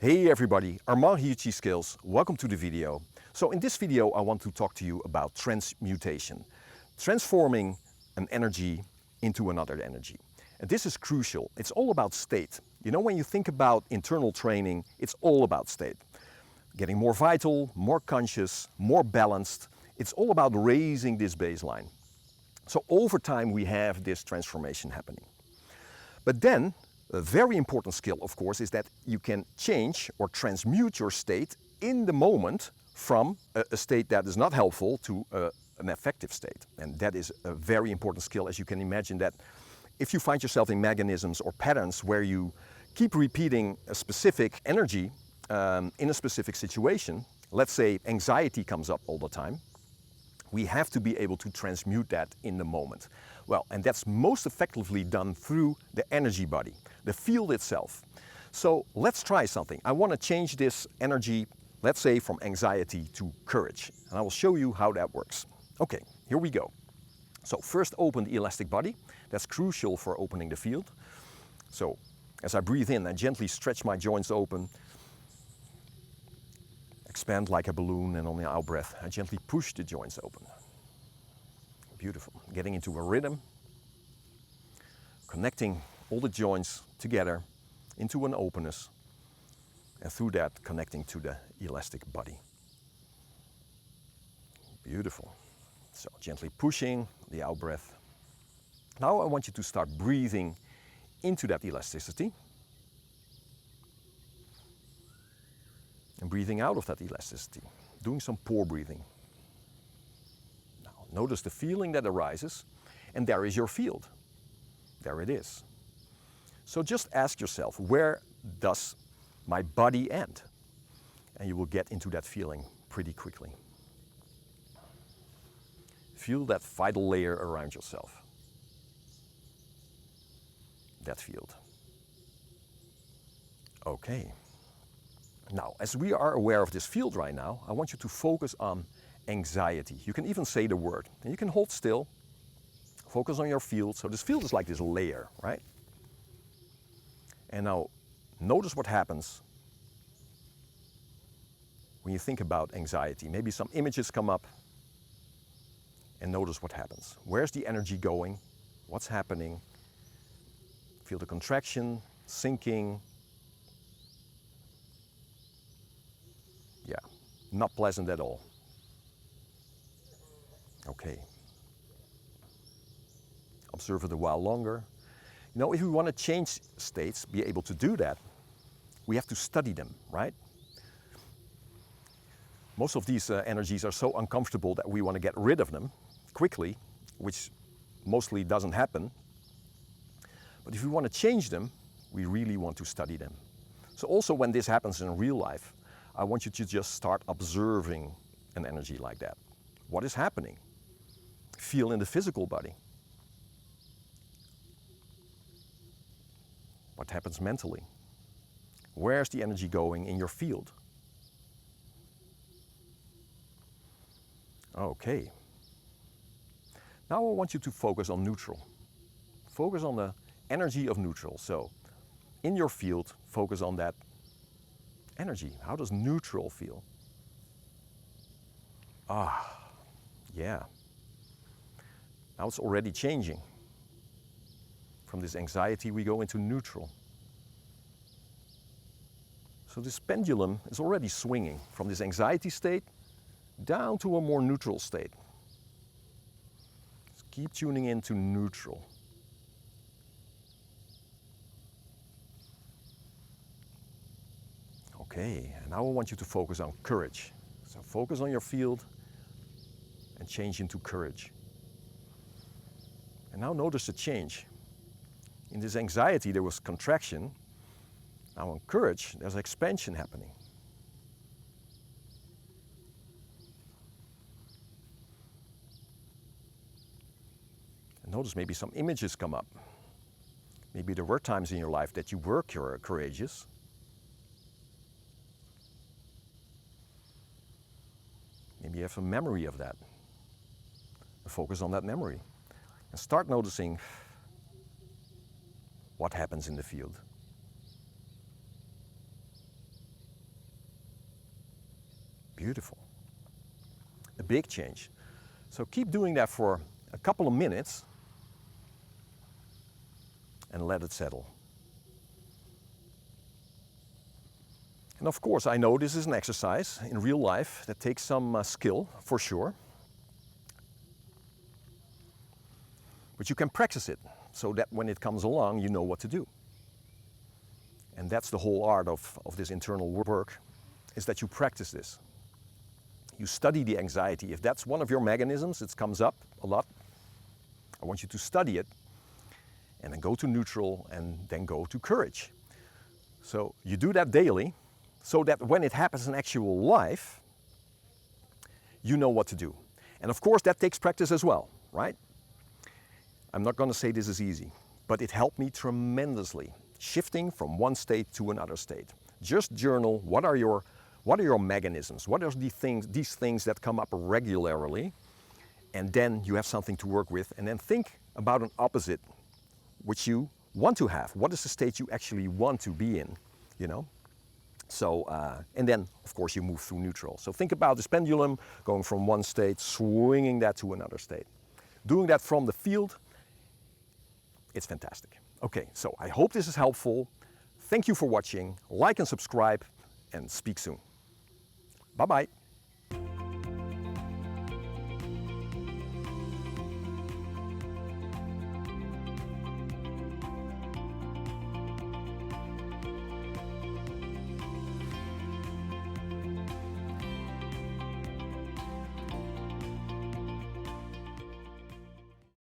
Hey everybody, Armand here, Skills. Welcome to the video. So in this video I want to talk to you about transmutation, transforming an energy into another energy. And this is crucial. It's all about state. You know, when you think about internal training, it's all about state. Getting more vital, more conscious, more balanced. It's all about raising this baseline. So over time we have this transformation happening. But then a very important skill, of course, is that you can change or transmute your state in the moment from a state that is not helpful to an effective state. And that is a very important skill, as you can imagine that if you find yourself in mechanisms or patterns where you keep repeating a specific energy in a specific situation, let's say anxiety comes up all the time, we have to be able to transmute that in the moment. Well, and that's most effectively done through the energy body, the field itself. So let's try something. I want to change this energy, let's say from anxiety to courage. And I will show you how that works. Okay, here we go. So first open the elastic body. That's crucial for opening the field. So as I breathe in, I gently stretch my joints open, expand like a balloon, and on the out breath, I gently push the joints open. Beautiful. Getting into a rhythm, connecting all the joints together into an openness, and through that connecting to the elastic body. Beautiful. So gently pushing the out breath. Now I want you to start breathing into that elasticity and breathing out of that elasticity, doing some pore breathing. Now notice the feeling that arises, and there is your field. There it is. So just ask yourself, where does my body end? And you will get into that feeling pretty quickly. Feel that vital layer around yourself. That field. Okay. Now, as we are aware of this field right now, I want you to focus on anxiety. You can even say the word, and you can hold still, focus on your field. So this field is like this layer, right? And now, notice what happens when you think about anxiety. Maybe some images come up, and notice what happens. Where's the energy going? What's happening? Feel the contraction, sinking. Yeah, not pleasant at all. Okay. Observe it a while longer. You know, if we want to change states, be able to do that, we have to study them, right? Most of these energies are so uncomfortable that we want to get rid of them quickly, which mostly doesn't happen. But if we want to change them, we really want to study them. So also when this happens in real life, I want you to just start observing an energy like that. What is happening? Feel in the physical body. What happens mentally? Where's the energy going in your field? Okay. Now I want you to focus on neutral. Focus on the energy of neutral. So in your field, focus on that energy. How does neutral feel? Yeah. Now it's already changing. From this anxiety, we go into neutral. So this pendulum is already swinging from this anxiety state down to a more neutral state. Just keep tuning into neutral. Okay, and now I want you to focus on courage. So focus on your field and change into courage. And now notice the change. In this anxiety there was contraction. Now in courage there's expansion happening. And notice maybe some images come up. Maybe there were times in your life that you were courageous. Maybe you have a memory of that. Focus on that memory. And start noticing what happens in the field. Beautiful. A big change. So keep doing that for a couple of minutes and let it settle. And of course, I know this is an exercise in real life that takes some skill, for sure. But you can practice it so that when it comes along, you know what to do. And that's the whole art of this internal work, is that you practice this. You study the anxiety. If that's one of your mechanisms, it comes up a lot, I want you to study it and then go to neutral and then go to courage. So you do that daily so that when it happens in actual life, you know what to do. And of course, that takes practice as well, right? I'm not going to say this is easy, but it helped me tremendously, shifting from one state to another state. Just journal, what are your mechanisms? What are these things that come up regularly? And then you have something to work with, and then think about an opposite, which you want to have. What is the state you actually want to be in, you know? So, and then, of course, you move through neutral. So think about this pendulum, going from one state, swinging that to another state. Doing that from the field, it's fantastic. Okay, so I hope this is helpful. Thank you for watching. Like and subscribe, and speak soon. Bye-bye.